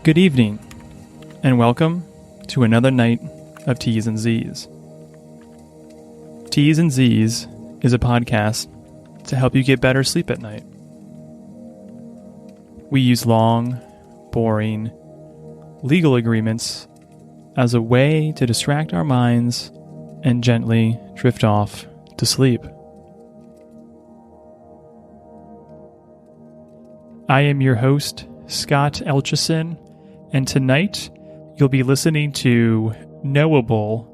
Good evening, and welcome to another night of Ts&Zzz. Ts&Zzz is a podcast to help you get better sleep at night. We use long, boring, legal agreements as a way to distract our minds and gently drift off to sleep. I am your host, Scott Elchison, and tonight you'll be listening to Knowable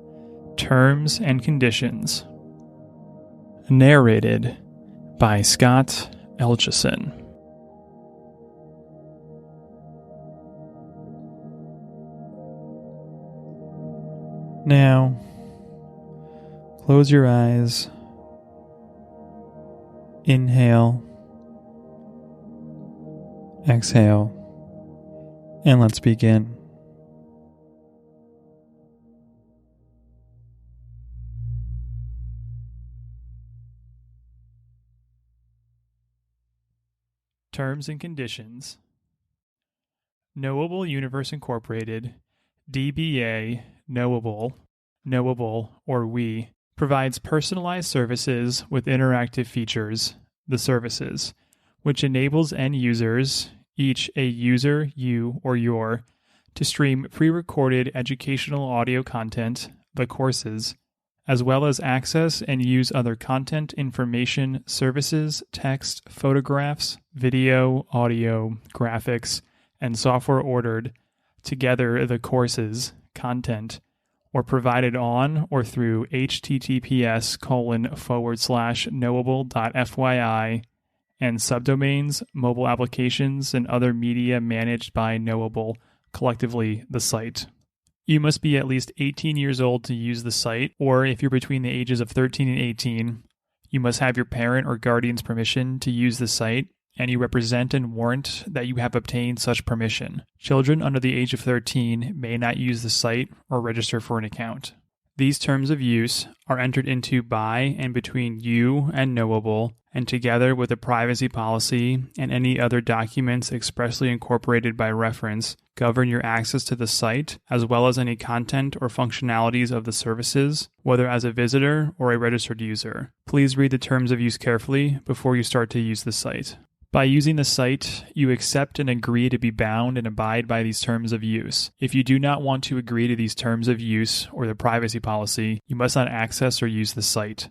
Terms and Conditions, narrated by Scott Elchison. Now, close your eyes, inhale, exhale, and let's begin. Terms and Conditions. Knowable Universe Incorporated, DBA Knowable, or We, provides personalized services with interactive features, the services, which enables end users, each a user, you or your, to stream pre-recorded educational audio content, the courses, as well as access and use other content, information, services, text, photographs, video, audio, graphics, and software ordered together the courses, content, or provided on or through https://knowable.fyi and subdomains, mobile applications, and other media managed by Knowable, collectively the site. You must be at least 18 years old to use the site, or if you're between the ages of 13 and 18, you must have your parent or guardian's permission to use the site, and you represent and warrant that you have obtained such permission. Children under the age of 13 may not use the site or register for an account. These terms of use are entered into by and between you and Knowable, and together with a privacy policy and any other documents expressly incorporated by reference, govern your access to the site, as well as any content or functionalities of the services, whether as a visitor or a registered user. Please read the terms of use carefully before you start to use the site. By using the site, you accept and agree to be bound and abide by these terms of use. If you do not want to agree to these terms of use or the privacy policy, you must not access or use the site.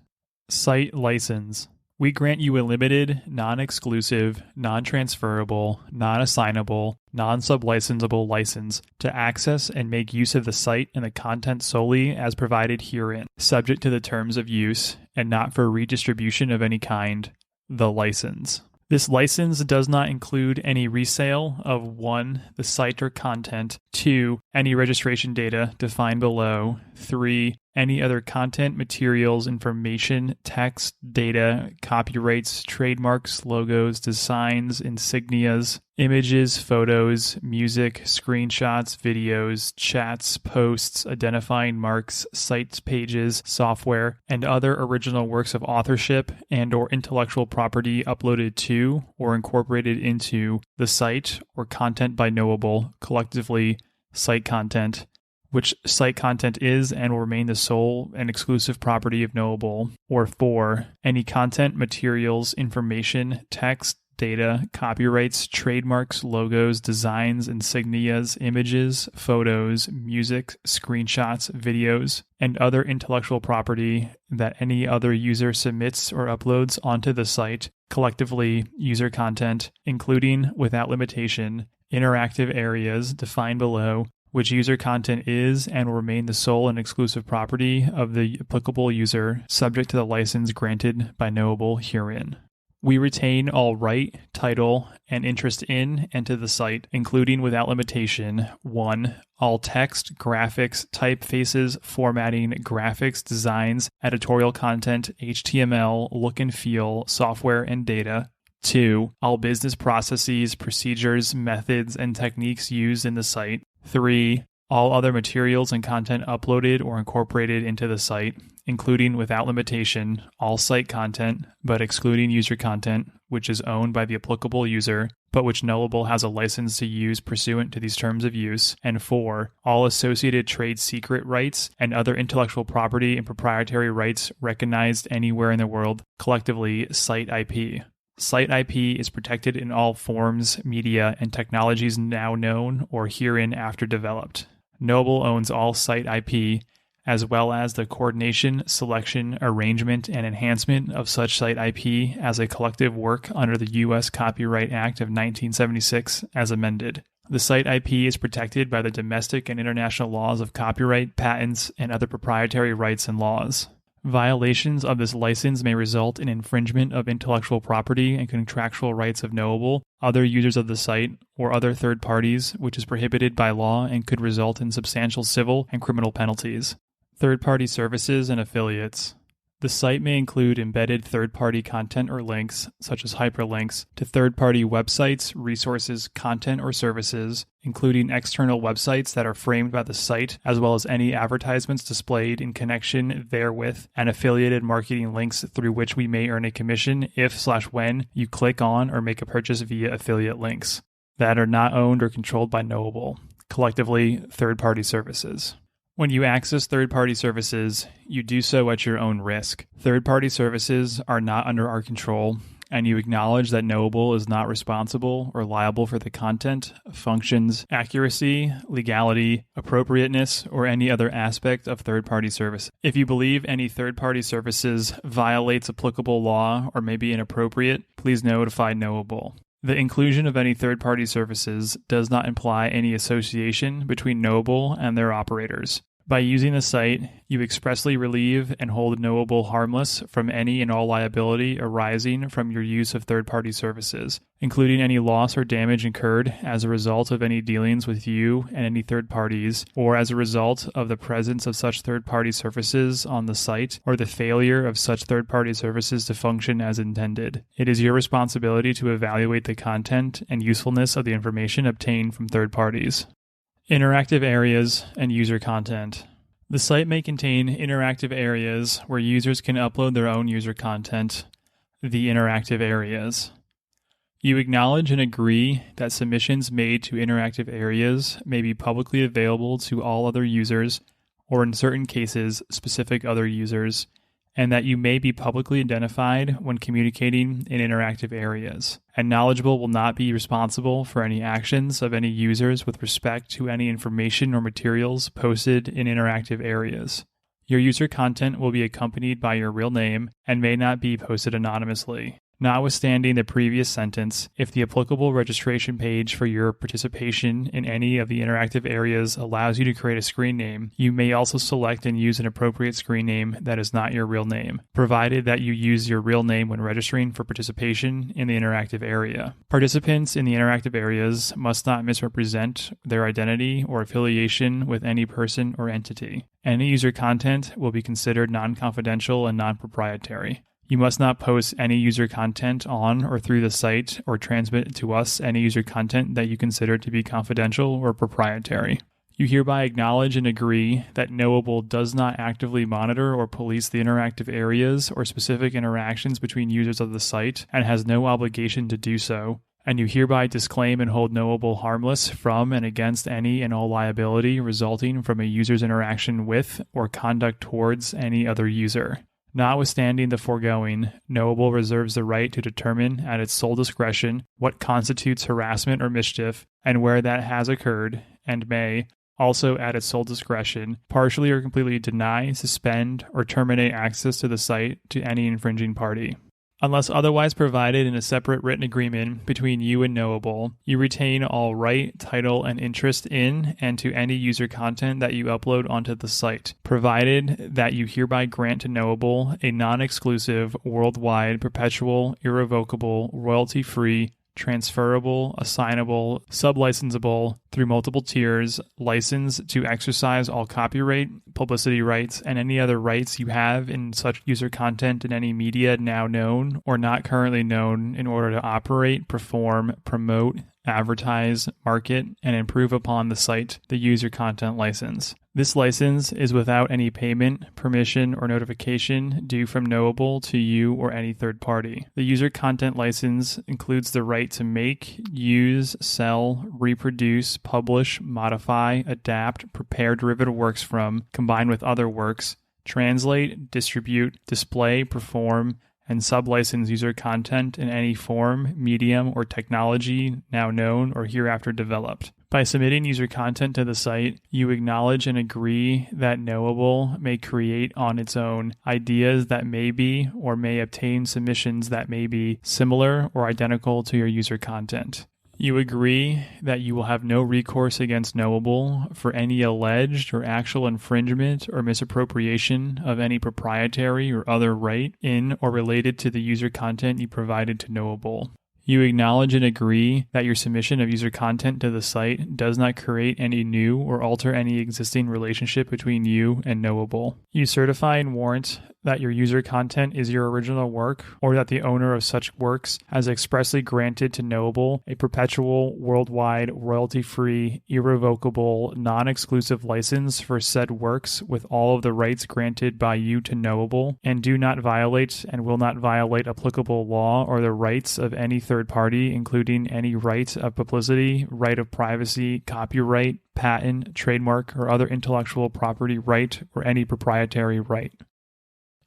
Site license. We grant you a limited, non-exclusive, non-transferable, non-assignable, non-sublicensable license to access and make use of the site and the content solely as provided herein, subject to the terms of use, and not for redistribution of any kind, the license. This license does not include any resale of 1. The site or content, 2. Any registration data defined below, 3. Any other content, materials, information, text, data, copyrights, trademarks, logos, designs, insignias, images, photos, music, screenshots, videos, chats, posts, identifying marks, site pages, software, and other original works of authorship and or intellectual property uploaded to or incorporated into the site or content by Knowable, collectively site content, which site content is and will remain the sole and exclusive property of Knowable, or 4. Any content, materials, information, text, data, copyrights, trademarks, logos, designs, insignias, images, photos, music, screenshots, videos, and other intellectual property that any other user submits or uploads onto the site, collectively user content, including, without limitation, interactive areas defined below, which user content is and will remain the sole and exclusive property of the applicable user, subject to the license granted by Knowable herein. We retain all right, title, and interest in and to the site, including without limitation, 1. All text, graphics, typefaces, formatting, graphics, designs, editorial content, HTML, look and feel, software, and data. 2. All business processes, procedures, methods, and techniques used in the site. 3. All other materials and content uploaded or incorporated into the site, including without limitation all site content, but excluding user content, which is owned by the applicable user, but which Knowable has a license to use pursuant to these terms of use, and 4, all associated trade secret rights and other intellectual property and proprietary rights recognized anywhere in the world, collectively Site IP. Site IP is protected in all forms, media, and technologies now known or hereinafter developed. Knowable owns all Site IP, as well as the coordination, selection, arrangement, and enhancement of such Site IP as a collective work under the U.S. Copyright Act of 1976 as amended. The Site IP is protected by the domestic and international laws of copyright, patents, and other proprietary rights and laws. Violations of this license may result in infringement of intellectual property and contractual rights of Knowable, other users of the site, or other third parties, which is prohibited by law and could result in substantial civil and criminal penalties. Third-party services and affiliates. The site may include embedded third-party content or links, such as hyperlinks, to third-party websites, resources, content, or services, including external websites that are framed by the site, as well as any advertisements displayed in connection therewith, and affiliated marketing links through which we may earn a commission if/when you click on or make a purchase via affiliate links that are not owned or controlled by Knowable, collectively third-party services. When you access third-party services, you do so at your own risk. Third-party services are not under our control, and you acknowledge that Knowable is not responsible or liable for the content, functions, accuracy, legality, appropriateness, or any other aspect of third-party service. If you believe any third-party services violates applicable law or may be inappropriate, please notify Knowable. The inclusion of any third-party services does not imply any association between Knowable and their operators. By using the site, you expressly relieve and hold Knowable harmless from any and all liability arising from your use of third-party services, including any loss or damage incurred as a result of any dealings with you and any third parties, or as a result of the presence of such third-party services on the site, or the failure of such third-party services to function as intended. It is your responsibility to evaluate the content and usefulness of the information obtained from third parties. Interactive areas and user content. The site may contain interactive areas where users can upload their own user content, the interactive areas. You acknowledge and agree that submissions made to interactive areas may be publicly available to all other users, or in certain cases, specific other users, and that you may be publicly identified when communicating in interactive areas. And Knowledgeable will not be responsible for any actions of any users with respect to any information or materials posted in interactive areas. Your user content will be accompanied by your real name and may not be posted anonymously. Notwithstanding the previous sentence, if the applicable registration page for your participation in any of the interactive areas allows you to create a screen name, you may also select and use an appropriate screen name that is not your real name, provided that you use your real name when registering for participation in the interactive area. Participants in the interactive areas must not misrepresent their identity or affiliation with any person or entity. Any user content will be considered non-confidential and non-proprietary. You must not post any user content on or through the site or transmit to us any user content that you consider to be confidential or proprietary. You hereby acknowledge and agree that Knowable does not actively monitor or police the interactive areas or specific interactions between users of the site and has no obligation to do so, and you hereby disclaim and hold Knowable harmless from and against any and all liability resulting from a user's interaction with or conduct towards any other user. Notwithstanding the foregoing, Knowable reserves the right to determine at its sole discretion what constitutes harassment or mischief and where that has occurred, and may, also at its sole discretion, partially or completely deny, suspend, or terminate access to the site to any infringing party. Unless otherwise provided in a separate written agreement between you and Knowable, you retain all right, title, and interest in and to any user content that you upload onto the site, provided that you hereby grant to Knowable a non-exclusive, worldwide, perpetual, irrevocable, royalty-free, transferable, assignable, sublicensable, through multiple tiers, license to exercise all copyright, publicity rights, and any other rights you have in such user content in any media now known or not currently known in order to operate, perform, promote, advertise, market, and improve upon the site, the user content license. This license is without any payment, permission, or notification due from Knowable to you or any third party. The user content license includes the right to make, use, sell, reproduce, publish, modify, adapt, prepare derivative works from, combine with other works, translate, distribute, display, perform, and sublicense user content in any form, medium, or technology now known or hereafter developed. By submitting user content to the site, you acknowledge and agree that Knowable may create on its own ideas that may be or may obtain submissions that may be similar or identical to your user content. You agree that you will have no recourse against Knowable for any alleged or actual infringement or misappropriation of any proprietary or other right in or related to the user content you provided to Knowable. You acknowledge and agree that your submission of user content to the site does not create any new or alter any existing relationship between you and Knowable. You certify and warrant that your user content is your original work, or that the owner of such works has expressly granted to Knowable a perpetual, worldwide, royalty-free, irrevocable, non-exclusive license for said works with all of the rights granted by you to Knowable, and do not violate and will not violate applicable law or the rights of any third party, including any right of publicity, right of privacy, copyright, patent, trademark, or other intellectual property right, or any proprietary right.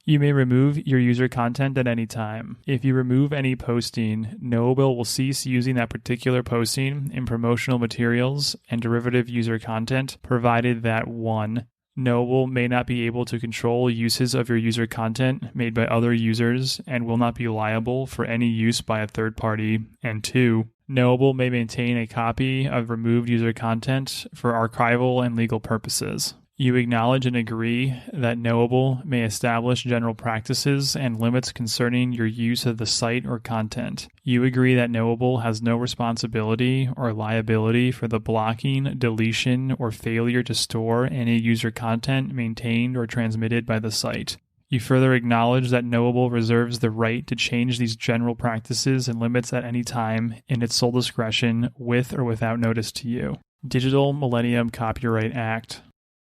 You may remove your user content at any time. If you remove any posting, Knowable will cease using that particular posting in promotional materials and derivative user content, provided that 1. Knowable may not be able to control uses of your user content made by other users and will not be liable for any use by a third party, and 2. Knowable may maintain a copy of removed user content for archival and legal purposes. You acknowledge and agree that Knowable may establish general practices and limits concerning your use of the site or content. You agree that Knowable has no responsibility or liability for the blocking, deletion, or failure to store any user content maintained or transmitted by the site. You further acknowledge that Knowable reserves the right to change these general practices and limits at any time in its sole discretion with or without notice to you. Digital Millennium Copyright Act.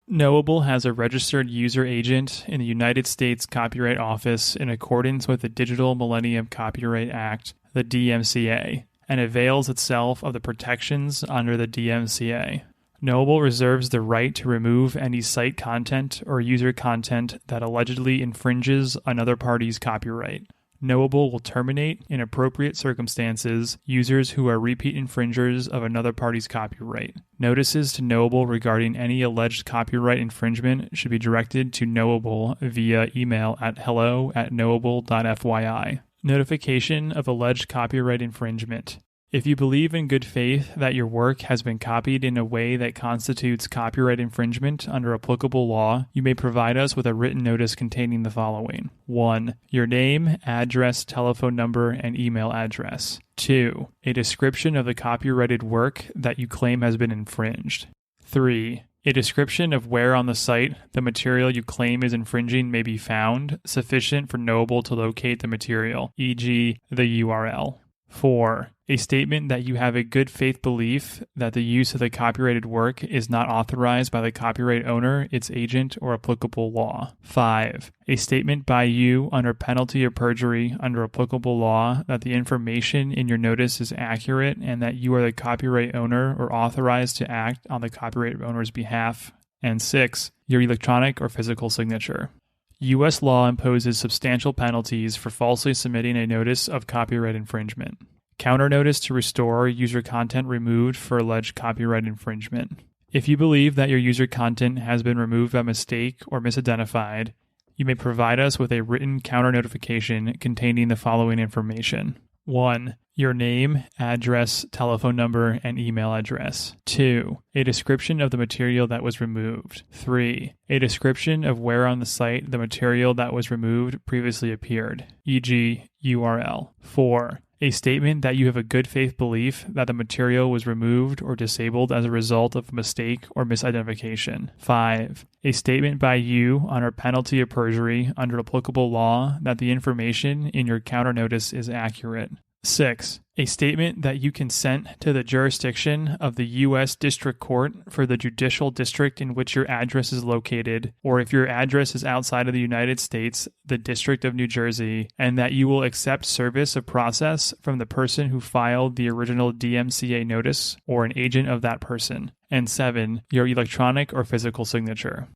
Knowable has a registered user agent in the United States Copyright Office in accordance with the Digital Millennium Copyright Act, the DMCA, and avails itself of the protections under the DMCA. Knowable reserves the right to remove any site content or user content that allegedly infringes another party's copyright. Knowable will terminate, in appropriate circumstances, users who are repeat infringers of another party's copyright. Notices to Knowable regarding any alleged copyright infringement should be directed to Knowable via email at hello@knowable.fyi. Notification of alleged copyright infringement. If you believe in good faith that your work has been copied in a way that constitutes copyright infringement under applicable law, you may provide us with a written notice containing the following. 1. Your name, address, telephone number, and email address. 2. A description of the copyrighted work that you claim has been infringed. 3. A description of where on the site the material you claim is infringing may be found, sufficient for Knowable to locate the material, e.g., the URL. 4. A statement that you have a good faith belief that the use of the copyrighted work is not authorized by the copyright owner, its agent, or applicable law. 5. A statement by you under penalty of perjury under applicable law that the information in your notice is accurate and that you are the copyright owner or authorized to act on the copyright owner's behalf. And 6. Your electronic or physical signature. U.S. law imposes substantial penalties for falsely submitting a notice of copyright infringement. Counter notice to restore user content removed for alleged copyright infringement. If you believe that your user content has been removed by mistake or misidentified, you may provide us with a written counter notification containing the following information. 1. Your name, address, telephone number, and email address. 2. A description of the material that was removed. 3. A description of where on the site the material that was removed previously appeared, e.g., URL. 4. A statement that you have a good faith belief that the material was removed or disabled as a result of a mistake or misidentification. 5. A statement by you under penalty of perjury under applicable law that the information in your counter notice is accurate. 6. A statement that you consent to the jurisdiction of the U.S. District Court for the judicial district in which your address is located, or if your address is outside of the United States, the District of New Jersey, and that you will accept service of process from the person who filed the original DMCA notice or an agent of that person. And 7. Your electronic or physical signature.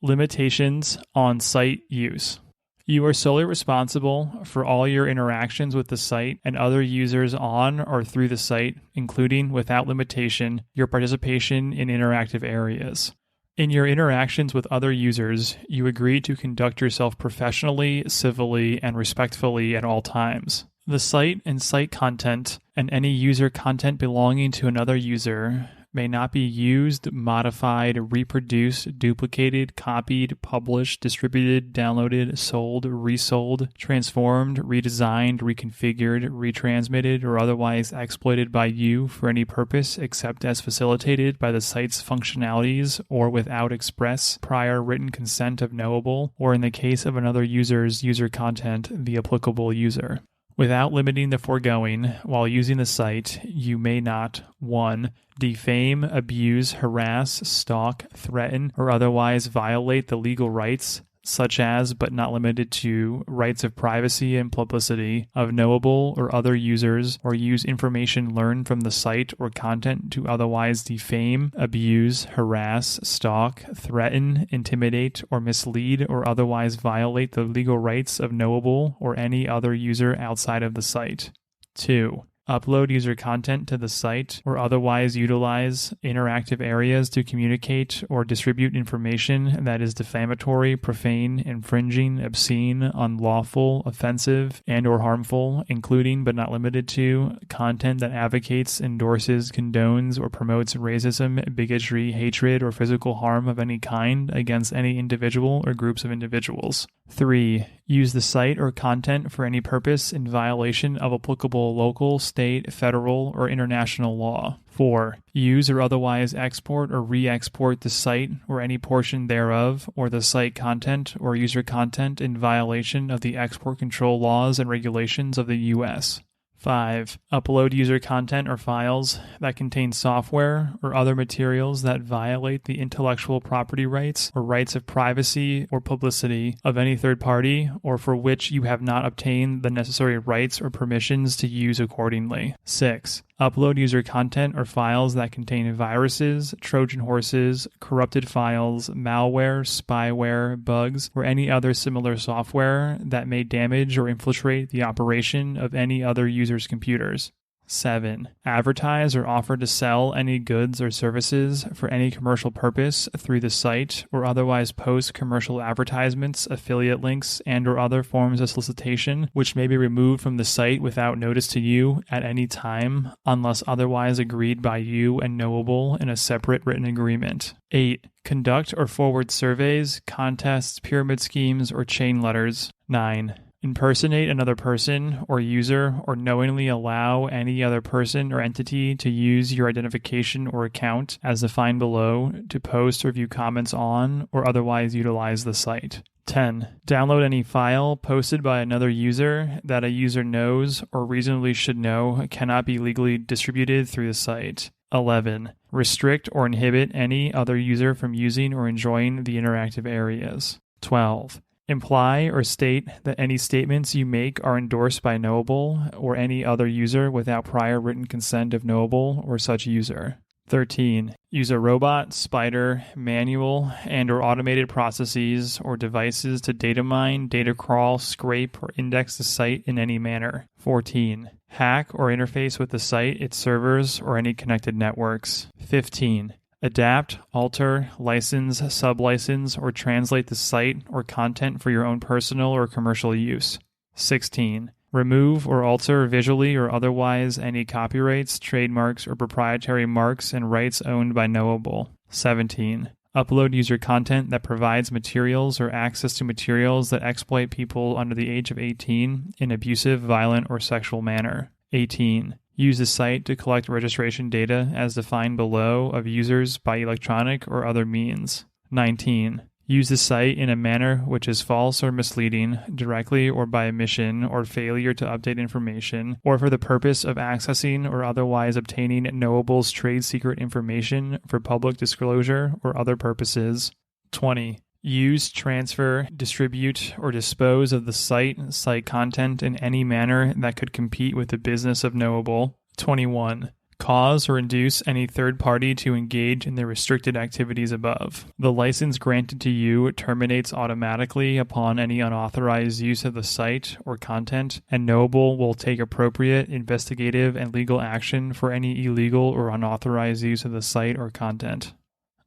Limitations on site use. You are solely responsible for all your interactions with the site and other users on or through the site, including, without limitation, your participation in interactive areas. In your interactions with other users, you agree to conduct yourself professionally, civilly, and respectfully at all times. The site and site content, and any user content belonging to another user, may not be used, modified, reproduced, duplicated, copied, published, distributed, downloaded, sold, resold, transformed, redesigned, reconfigured, retransmitted, or otherwise exploited by you for any purpose except as facilitated by the site's functionalities or without express prior written consent of Knowable, or in the case of another user's user content, the applicable user. Without limiting the foregoing, while using the site, you may not 1. Defame, abuse, harass, stalk, threaten, or otherwise violate the legal rights, such as, but not limited to, rights of privacy and publicity of Knowable or other users, or use information learned from the site or content to otherwise defame, abuse, harass, stalk, threaten, intimidate, or mislead, or otherwise violate the legal rights of Knowable or any other user outside of the site. 2. Upload user content to the site or otherwise utilize interactive areas to communicate or distribute information that is defamatory, profane, infringing, obscene, unlawful, offensive, and or harmful, including but not limited to content that advocates, endorses, condones, or promotes racism, bigotry, hatred, or physical harm of any kind against any individual or groups of individuals. 3. Use the site or content for any purpose in violation of applicable local, state, federal, or international law. 4. Use or otherwise export or re-export the site or any portion thereof, or the site content or user content in violation of the export control laws and regulations of the U.S. 5. Upload user content or files that contain software or other materials that violate the intellectual property rights or rights of privacy or publicity of any third party, or for which you have not obtained the necessary rights or permissions to use accordingly. 6. Upload user content or files that contain viruses, Trojan horses, corrupted files, malware, spyware, bugs, or any other similar software that may damage or infiltrate the operation of any other user's computers. 7. Advertise or offer to sell any goods or services for any commercial purpose through the site, or otherwise post commercial advertisements, affiliate links, and or other forms of solicitation which may be removed from the site without notice to you at any time, unless otherwise agreed by you and Knowable in a separate written agreement. 8. Conduct or forward surveys, contests, pyramid schemes, or chain letters. 9. Impersonate another person or user, or knowingly allow any other person or entity to use your identification or account as defined below to post or view comments on or otherwise utilize the site. 10. Download any file posted by another user that a user knows or reasonably should know cannot be legally distributed through the site. 11. Restrict or inhibit any other user from using or enjoying the interactive areas. 12. Imply or state that any statements you make are endorsed by Knowable or any other user without prior written consent of Knowable or such user. 13. Use a robot, spider, manual, and or automated processes or devices to data mine, data crawl, scrape, or index the site in any manner. 14. Hack or interface with the site, its servers, or any connected networks. 15. Adapt, alter, license, sublicense, or translate the site or content for your own personal or commercial use. 16. Remove or alter visually or otherwise any copyrights, trademarks, or proprietary marks and rights owned by Knowable. 17. Upload user content that provides materials or access to materials that exploit people under the age of 18 in abusive, violent, or sexual manner. 18. Use the site to collect registration data as defined below of users by electronic or other means. 19. Use the site in a manner which is false or misleading, directly or by omission or failure to update information, or for the purpose of accessing or otherwise obtaining Knowable's trade secret information for public disclosure or other purposes. 20. Use, transfer, distribute, or dispose of the site content in any manner that could compete with the business of Knowable. 21. Cause or induce any third party to engage in the restricted activities above. The license granted to you terminates automatically upon any unauthorized use of the site or content, and Knowable will take appropriate investigative and legal action for any illegal or unauthorized use of the site or content.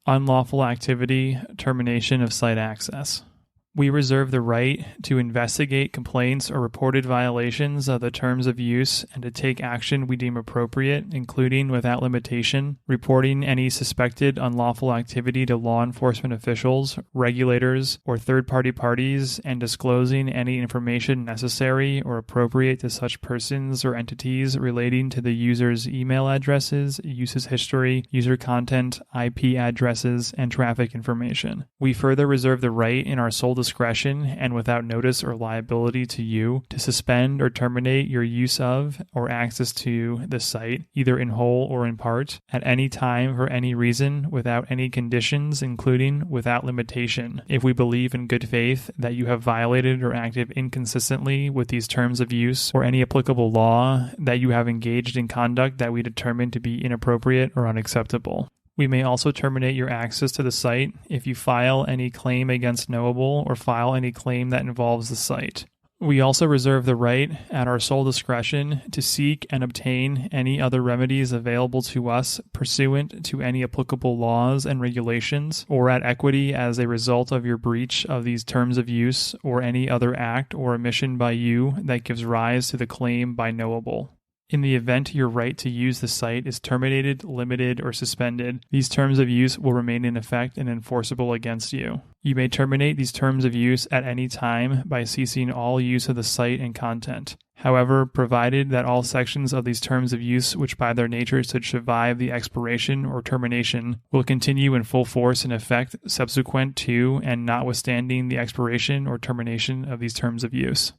Unlawful activity, termination of site access. We reserve the right to investigate complaints or reported violations of the terms of use and to take action we deem appropriate, including, without limitation, reporting any suspected unlawful activity to law enforcement officials, regulators, or third-party parties, and disclosing any information necessary or appropriate to such persons or entities relating to the user's email addresses, usage history, user content, IP addresses, and traffic information. We further reserve the right in our sole discretion and without notice or liability to you to suspend or terminate your use of or access to the site, either in whole or in part, at any time for any reason, without any conditions, including without limitation, if we believe in good faith that you have violated or acted inconsistently with these terms of use or any applicable law, that you have engaged in conduct that we determine to be inappropriate or unacceptable. We may also terminate your access to the site if you file any claim against Knowable or file any claim that involves the site. We also reserve the right, at our sole discretion, to seek and obtain any other remedies available to us pursuant to any applicable laws and regulations, or at equity as a result of your breach of these terms of use or any other act or omission by you that gives rise to the claim by Knowable. In the event your right to use the site is terminated, limited, or suspended, these terms of use will remain in effect and enforceable against you. You may terminate these terms of use at any time by ceasing all use of the site and content. However, provided that all sections of these terms of use, which by their nature should survive the expiration or termination, will continue in full force and effect subsequent to and notwithstanding the expiration or termination of these terms of use.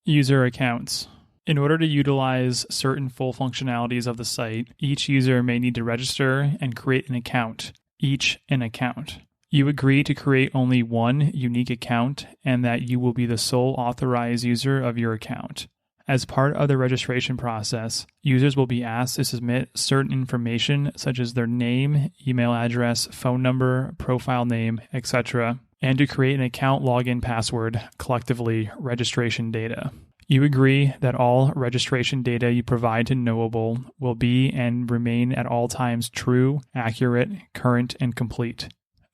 User accounts. In order to utilize certain full functionalities of the site, each user may need to register and create an account, each an account. You agree to create only one unique account and that you will be the sole authorized user of your account. As part of the registration process, users will be asked to submit certain information such as their name, email address, phone number, profile name, etc., and to create an account login password, collectively registration data. You agree that all registration data you provide to Knowable will be and remain at all times true, accurate, current, and complete.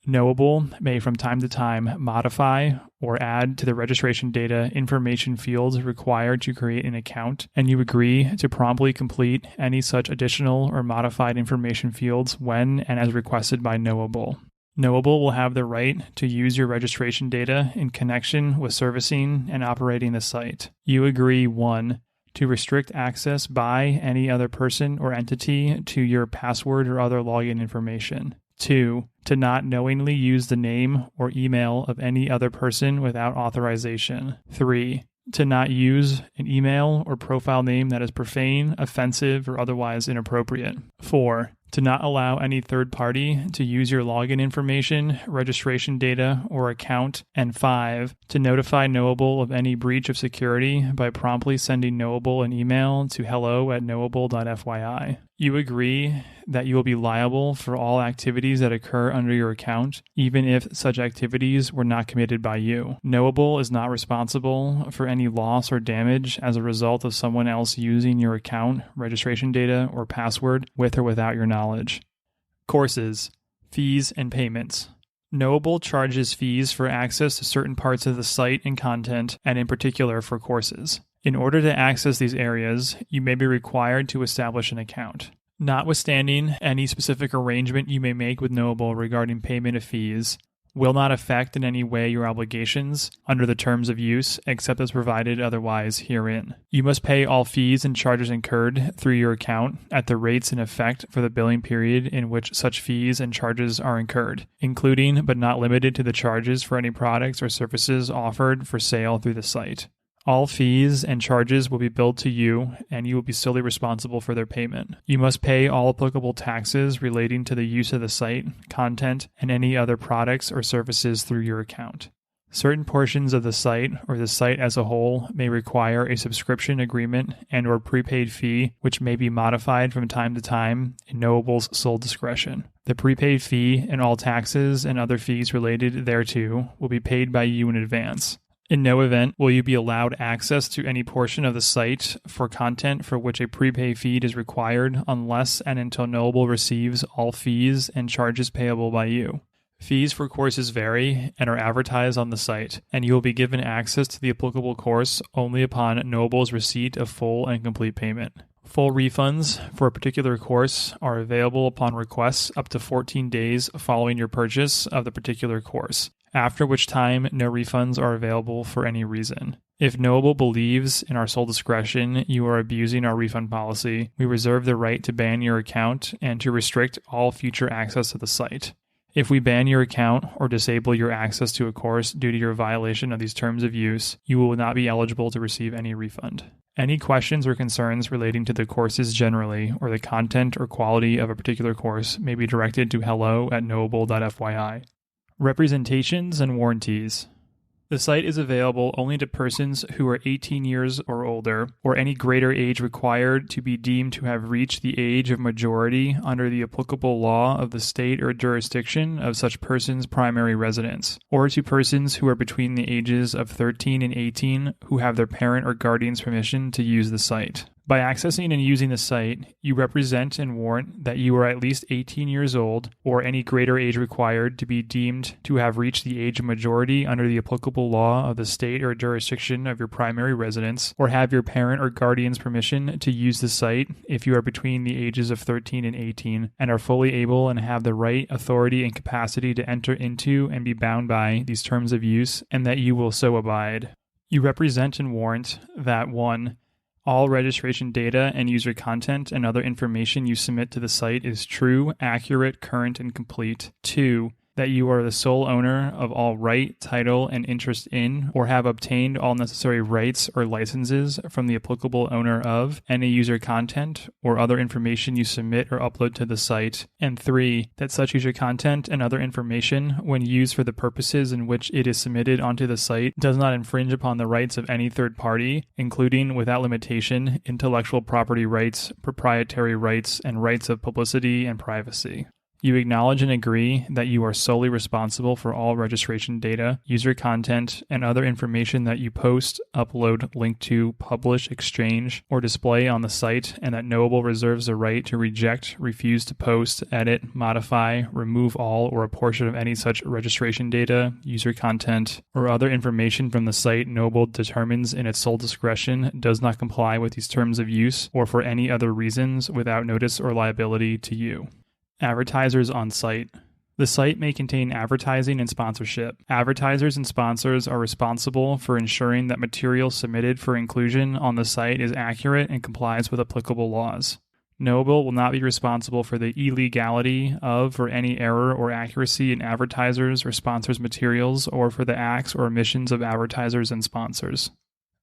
Knowable may from time to time modify or add to the registration data information fields required to create an account, and you agree to promptly complete any such additional or modified information fields when and as requested by Knowable. Knowable will have the right to use your registration data in connection with servicing and operating the site. You agree 1. To restrict access by any other person or entity to your password or other login information. 2. To not knowingly use the name or email of any other person without authorization. 3. To not use an email or profile name that is profane, offensive, or otherwise inappropriate. 4. To not allow any third party to use your login information, registration data, or account. And 5. To notify Knowable of any breach of security by promptly sending Knowable an email to hello@knowable.fyi. You agree that you will be liable for all activities that occur under your account, even if such activities were not committed by you. Knowable is not responsible for any loss or damage as a result of someone else using your account, registration data, or password with or without your knowledge. Courses, fees, and payments. Knowable charges fees for access to certain parts of the site and content, and in particular for courses. In order to access these areas, you may be required to establish an account. Notwithstanding any specific arrangement you may make with Knowable regarding payment of fees, will not affect in any way your obligations under the terms of use, except as provided otherwise herein. You must pay all fees and charges incurred through your account at the rates in effect for the billing period in which such fees and charges are incurred, including but not limited to the charges for any products or services offered for sale through the site. All fees and charges will be billed to you, and you will be solely responsible for their payment. You must pay all applicable taxes relating to the use of the site, content, and any other products or services through your account. Certain portions of the site or the site as a whole may require a subscription agreement and/or prepaid fee, which may be modified from time to time in Knowable's sole discretion. The prepaid fee and all taxes and other fees related thereto will be paid by you in advance. In no event will you be allowed access to any portion of the site for content for which a prepay fee is required unless and until Knowable receives all fees and charges payable by you. Fees for courses vary and are advertised on the site, and you will be given access to the applicable course only upon Knowable's receipt of full and complete payment. Full refunds for a particular course are available upon request up to 14 days following your purchase of the particular course, after which time no refunds are available for any reason. If Knowable believes in our sole discretion you are abusing our refund policy, we reserve the right to ban your account and to restrict all future access to the site. If we ban your account or disable your access to a course due to your violation of these terms of use, you will not be eligible to receive any refund. Any questions or concerns relating to the courses generally or the content or quality of a particular course may be directed to hello@knowable.fyi. Representations and warranties. The site is available only to persons who are 18 years or older, or any greater age required to be deemed to have reached the age of majority under the applicable law of the state or jurisdiction of such person's primary residence, or to persons who are between the ages of 13 and 18 who have their parent or guardian's permission to use the site. By accessing and using the site, you represent and warrant that you are at least 18 years old or any greater age required to be deemed to have reached the age of majority under the applicable law of the state or jurisdiction of your primary residence, or have your parent or guardian's permission to use the site if you are between the ages of 13 and 18 and are fully able and have the right, authority, and capacity to enter into and be bound by these terms of use, and that you will so abide. You represent and warrant that 1. All registration data and user content and other information you submit to the site is true, accurate, current, and complete. 2. That you are the sole owner of all right, title, and interest in, or have obtained all necessary rights or licenses from the applicable owner of any user content or other information you submit or upload to the site. And 3. That such user content and other information, when used for the purposes in which it is submitted onto the site, does not infringe upon the rights of any third party, including, without limitation, intellectual property rights, proprietary rights, and rights of publicity and privacy. You acknowledge and agree that you are solely responsible for all registration data, user content, and other information that you post, upload, link to, publish, exchange, or display on the site, and that Knowable reserves the right to reject, refuse to post, edit, modify, remove all or a portion of any such registration data, user content, or other information from the site Knowable determines in its sole discretion does not comply with these terms of use or for any other reasons without notice or liability to you. Advertisers on site. The site may contain advertising and sponsorship. Advertisers and sponsors are responsible for ensuring that material submitted for inclusion on the site is accurate and complies with applicable laws. Knowable will not be responsible for the illegality of or any error or accuracy in advertisers or sponsors' materials or for the acts or omissions of advertisers and sponsors.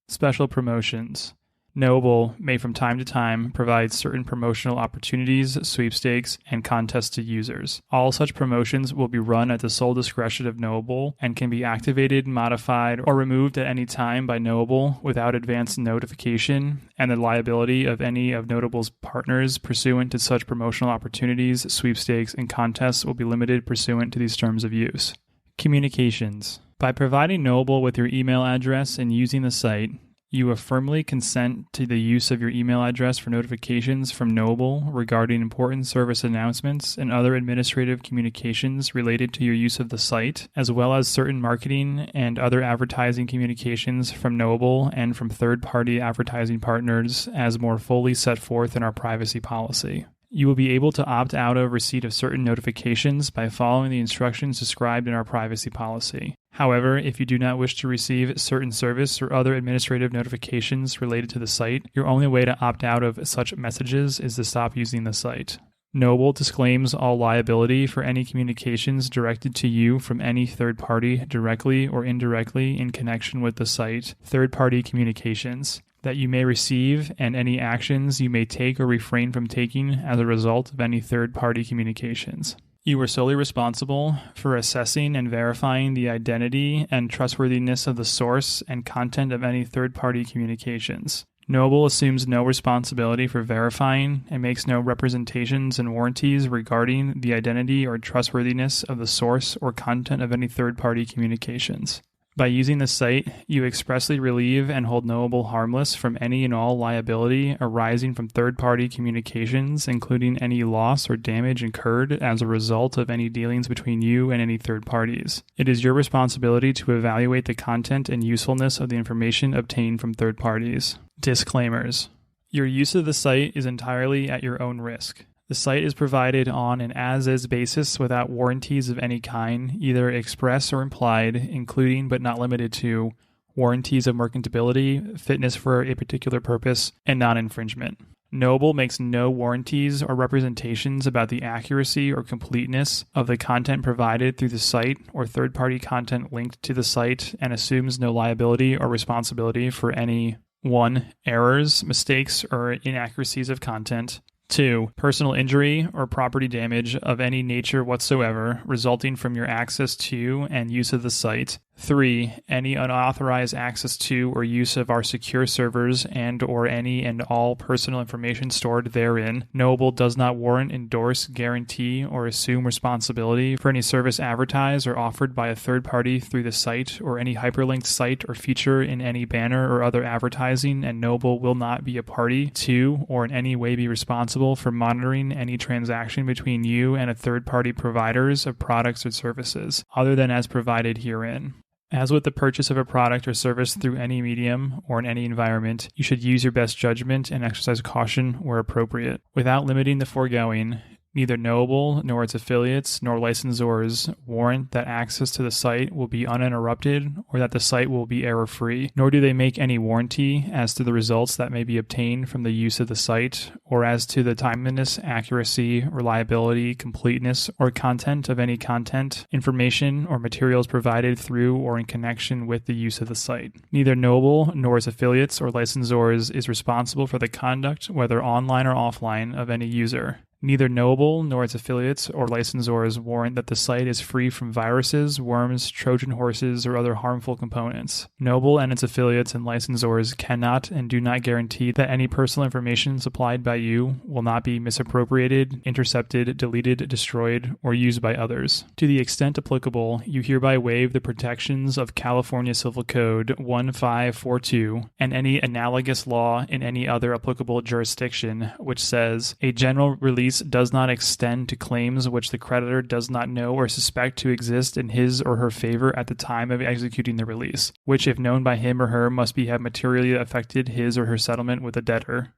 Special promotions. Knowable may from time to time provide certain promotional opportunities, sweepstakes, and contests to users. All such promotions will be run at the sole discretion of Knowable and can be activated, modified, or removed at any time by Knowable without advance notification, and the liability of any of Knowable's partners pursuant to such promotional opportunities, sweepstakes, and contests will be limited pursuant to these terms of use. Communications. By providing Knowable with your email address and using the site, you affirmly consent to the use of your email address for notifications from Knowable regarding important service announcements and other administrative communications related to your use of the site, as well as certain marketing and other advertising communications from Knowable and from third-party advertising partners as more fully set forth in our privacy policy. You will be able to opt out of receipt of certain notifications by following the instructions described in our privacy policy. However, if you do not wish to receive certain service or other administrative notifications related to the site, your only way to opt out of such messages is to stop using the site. Knowable disclaims all liability for any communications directed to you from any third party directly or indirectly in connection with the site, third-party communications that you may receive, and any actions you may take or refrain from taking as a result of any third-party communications. You are solely responsible for assessing and verifying the identity and trustworthiness of the source and content of any third-party communications. Knowable assumes no responsibility for verifying and makes no representations and warranties regarding the identity or trustworthiness of the source or content of any third-party communications. By using the site, you expressly relieve and hold Knowable harmless from any and all liability arising from third-party communications, including any loss or damage incurred as a result of any dealings between you and any third parties. It is your responsibility to evaluate the content and usefulness of the information obtained from third parties. Disclaimers. Your use of the site is entirely at your own risk. The site is provided on an as-is basis without warranties of any kind, either express or implied, including but not limited to warranties of merchantability, fitness for a particular purpose, and non-infringement. Knowable makes no warranties or representations about the accuracy or completeness of the content provided through the site or third-party content linked to the site and assumes no liability or responsibility for any 1. Errors, mistakes, or inaccuracies of content. 2. Personal injury or property damage of any nature whatsoever resulting from your access to and use of the site. 3. Any unauthorized access to or use of our secure servers and or any and all personal information stored therein. Knowable does not warrant, endorse, guarantee, or assume responsibility for any service advertised or offered by a third party through the site or any hyperlinked site or feature in any banner or other advertising, and Knowable will not be a party to or in any way be responsible for monitoring any transaction between you and a third-party providers of products or services, other than as provided herein. As with the purchase of a product or service through any medium or in any environment, you should use your best judgment and exercise caution where appropriate. Without limiting the foregoing, neither Knowable nor its affiliates nor licensors warrant that access to the site will be uninterrupted or that the site will be error-free, nor do they make any warranty as to the results that may be obtained from the use of the site or as to the timeliness, accuracy, reliability, completeness, or content of any content, information, or materials provided through or in connection with the use of the site. Neither Knowable nor its affiliates or licensors is responsible for the conduct, whether online or offline, of any user. Neither Knowable nor its affiliates or licensors warrant that the site is free from viruses, worms, Trojan horses, or other harmful components. Knowable and its affiliates and licensors cannot and do not guarantee that any personal information supplied by you will not be misappropriated, intercepted, deleted, destroyed, or used by others. To the extent applicable, you hereby waive the protections of California Civil Code 1542 and any analogous law in any other applicable jurisdiction, which says a general release does not extend to claims which the creditor does not know or suspect to exist in his or her favor at the time of executing the release, which if known by him or her must have materially affected his or her settlement with the debtor.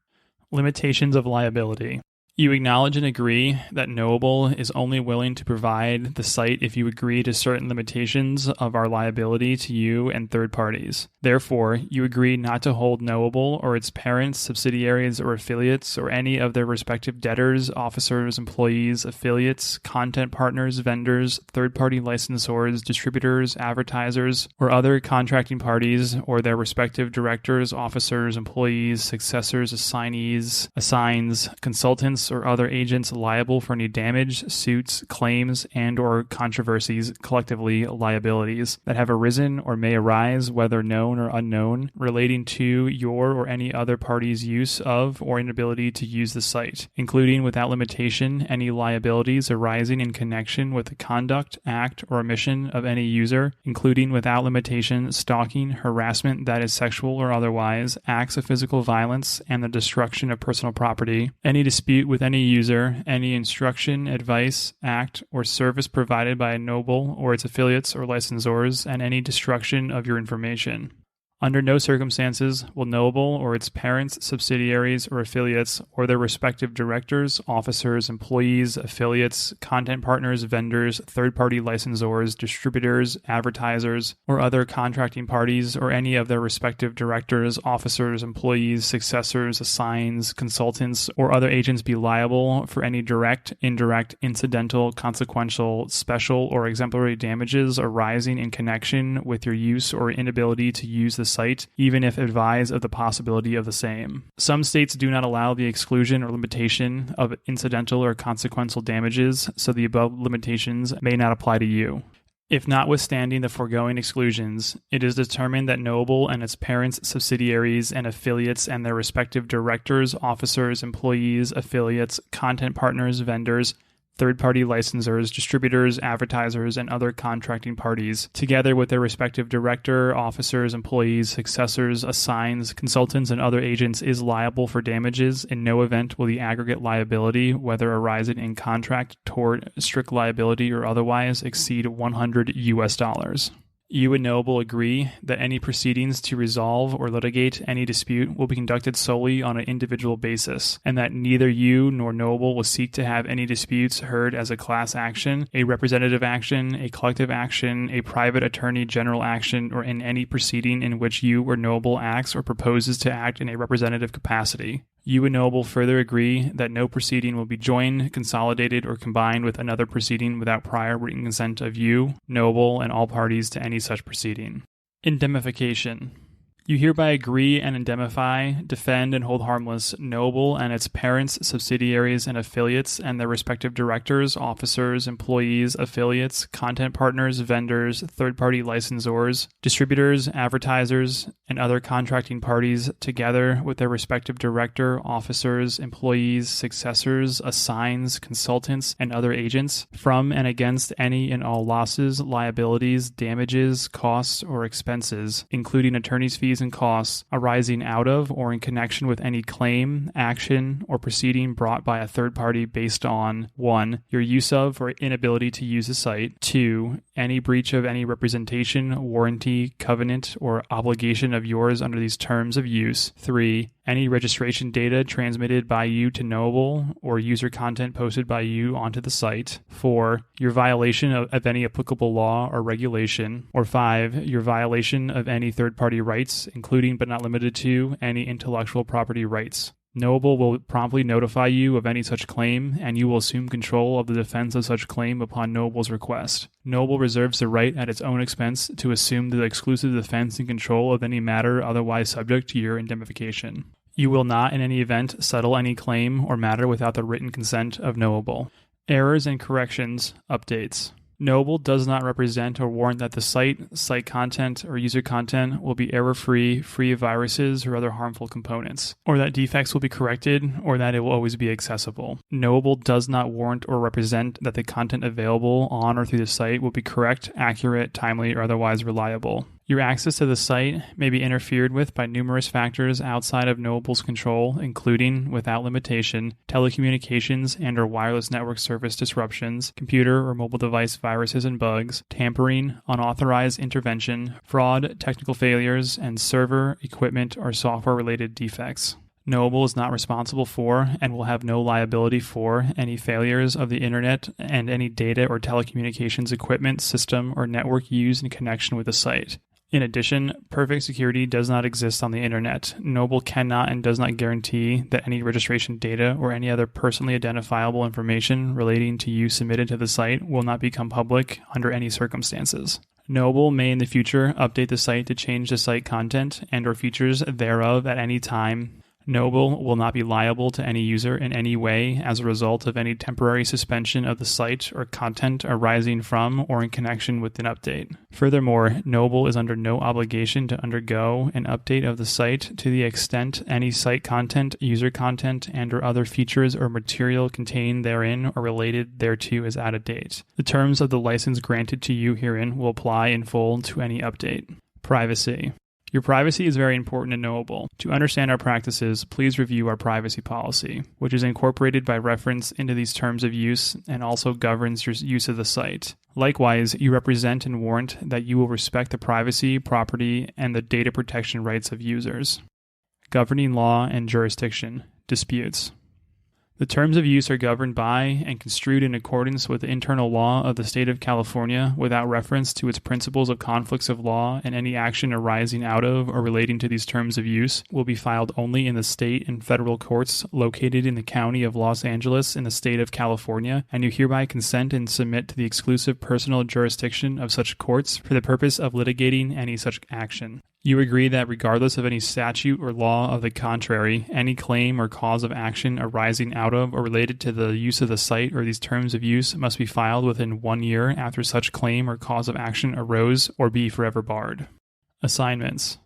Limitations of liability. You acknowledge and agree that Knowable is only willing to provide the site if you agree to certain limitations of our liability to you and third parties. Therefore, you agree not to hold Knowable or its parents, subsidiaries, or affiliates, or any of their respective debtors, officers, employees, affiliates, content partners, vendors, third-party licensors, distributors, advertisers, or other contracting parties, or their respective directors, officers, employees, successors, assignees, assigns, consultants, or other agents liable for any damage, suits, claims, and or controversies, collectively liabilities, that have arisen or may arise, whether known or unknown, relating to your or any other party's use of or inability to use the site, including without limitation any liabilities arising in connection with the conduct, act, or omission of any user, including without limitation stalking, harassment that is sexual or otherwise, acts of physical violence, and the destruction of personal property, any dispute with any user, any instruction, advice, act, or service provided by a Knowable or its affiliates or licensors, and any destruction of your information. Under no circumstances will Knowable or its parents, subsidiaries, or affiliates, or their respective directors, officers, employees, affiliates, content partners, vendors, third-party licensors, distributors, advertisers, or other contracting parties, or any of their respective directors, officers, employees, successors, assigns, consultants, or other agents be liable for any direct, indirect, incidental, consequential, special, or exemplary damages arising in connection with your use or inability to use the site, even if advised of the possibility of the same. Some states do not allow the exclusion or limitation of incidental or consequential damages, so the above limitations may not apply to you. If notwithstanding the foregoing exclusions, it is determined that Knowable and its parents, subsidiaries, and affiliates and their respective directors, officers, employees, affiliates, content partners, vendors, third-party licensors, distributors, advertisers, and other contracting parties, together with their respective director, officers, employees, successors, assigns, consultants, and other agents, is liable for damages. In no event will the aggregate liability, whether arising in contract, tort, strict liability, or otherwise, exceed $100. You and Knowable agree that any proceedings to resolve or litigate any dispute will be conducted solely on an individual basis, and that neither you nor Knowable will seek to have any disputes heard as a class action, a representative action, a collective action, a private attorney general action, or in any proceeding in which you or Knowable acts or proposes to act in a representative capacity. You and Knowable further agree that no proceeding will be joined, consolidated, or combined with another proceeding without prior written consent of you, Knowable, and all parties to any such proceeding. Indemnification. You hereby agree and indemnify, defend, and hold harmless Knowable and its parents, subsidiaries, and affiliates, and their respective directors, officers, employees, affiliates, content partners, vendors, third-party licensors, distributors, advertisers, and other contracting parties, together with their respective director, officers, employees, successors, assigns, consultants, and other agents, from and against any and all losses, liabilities, damages, costs, or expenses, including attorney's fees and costs arising out of or in connection with any claim, action, or proceeding brought by a third party based on 1. Your use of or inability to use the site, 2. Any breach of any representation, warranty, covenant, or obligation of yours under these terms of use, 3. Any registration data transmitted by you to Knowable or user content posted by you onto the site, 4. Your violation of any applicable law or regulation, or 5. Your violation of any third-party rights, including but not limited to any intellectual property rights. Knowable will promptly notify you of any such claim, and you will assume control of the defense of such claim upon Knowable's request. Knowable reserves the right at its own expense to assume the exclusive defense and control of any matter otherwise subject to your indemnification. You will not in any event settle any claim or matter without the written consent of Knowable. Errors and corrections, updates. Knowable does not represent or warrant that the site content, or user content will be error-free, free of viruses or other harmful components, or that defects will be corrected, or that it will always be accessible. Knowable does not warrant or represent that the content available on or through the site will be correct, accurate, timely, or otherwise reliable. Your access to the site may be interfered with by numerous factors outside of Knowable's control, including, without limitation, telecommunications and or wireless network service disruptions, computer or mobile device viruses and bugs, tampering, unauthorized intervention, fraud, technical failures, and server, equipment, or software-related defects. Knowable is not responsible for and will have no liability for any failures of the Internet and any data or telecommunications equipment, system, or network used in connection with the site. In addition, perfect security does not exist on the Internet. Knowable cannot and does not guarantee that any registration data or any other personally identifiable information relating to you submitted to the site will not become public under any circumstances. Knowable may in the future update the site to change the site content and or features thereof at any time. Knowable will not be liable to any user in any way as a result of any temporary suspension of the site or content arising from or in connection with an update. Furthermore, Knowable is under no obligation to undergo an update of the site to the extent any site content, user content, and or other features or material contained therein or related thereto is out of date. The terms of the license granted to you herein will apply in full to any update. Privacy. Your privacy is very important and knowable. To understand our practices, please review our privacy policy, which is incorporated by reference into these terms of use and also governs your use of the site. Likewise, you represent and warrant that you will respect the privacy, property, and the data protection rights of users. Governing law and jurisdiction. Disputes. The terms of use are governed by and construed in accordance with the internal law of the state of California without reference to its principles of conflicts of law, and any action arising out of or relating to these terms of use will be filed only in the state and federal courts located in the county of Los Angeles in the state of California, and you hereby consent and submit to the exclusive personal jurisdiction of such courts for the purpose of litigating any such action. You agree that regardless of any statute or law of the contrary, any claim or cause of action arising out of or related to the use of the site or these terms of use must be filed within 1 year after such claim or cause of action arose or be forever barred. Assignments.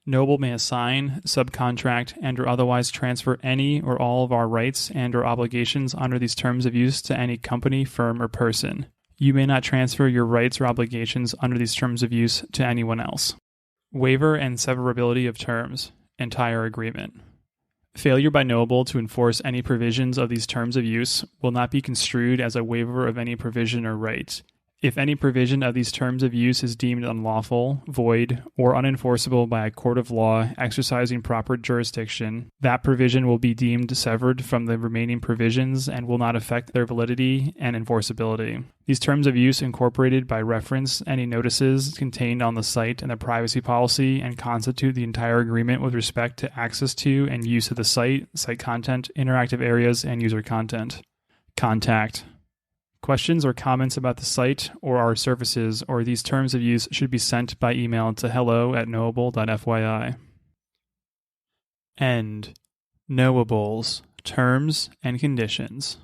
Knowable may assign, subcontract, and or otherwise transfer any or all of our rights and or obligations under these terms of use to any company, firm, or person. You may not transfer your rights or obligations under these terms of use to anyone else. Waiver and severability of terms. Entire agreement. Failure by Knowable to enforce any provisions of these terms of use will not be construed as a waiver of any provision or right. If any provision of these terms of use is deemed unlawful, void, or unenforceable by a court of law exercising proper jurisdiction, that provision will be deemed severed from the remaining provisions and will not affect their validity and enforceability. These terms of use incorporated by reference any notices contained on the site and the privacy policy and constitute the entire agreement with respect to access to and use of the site, site content, interactive areas, and user content. Contact. Questions or comments about the site or our services or these terms of use should be sent by email to hello@knowable.fyi. End. Knowables, Terms and Conditions.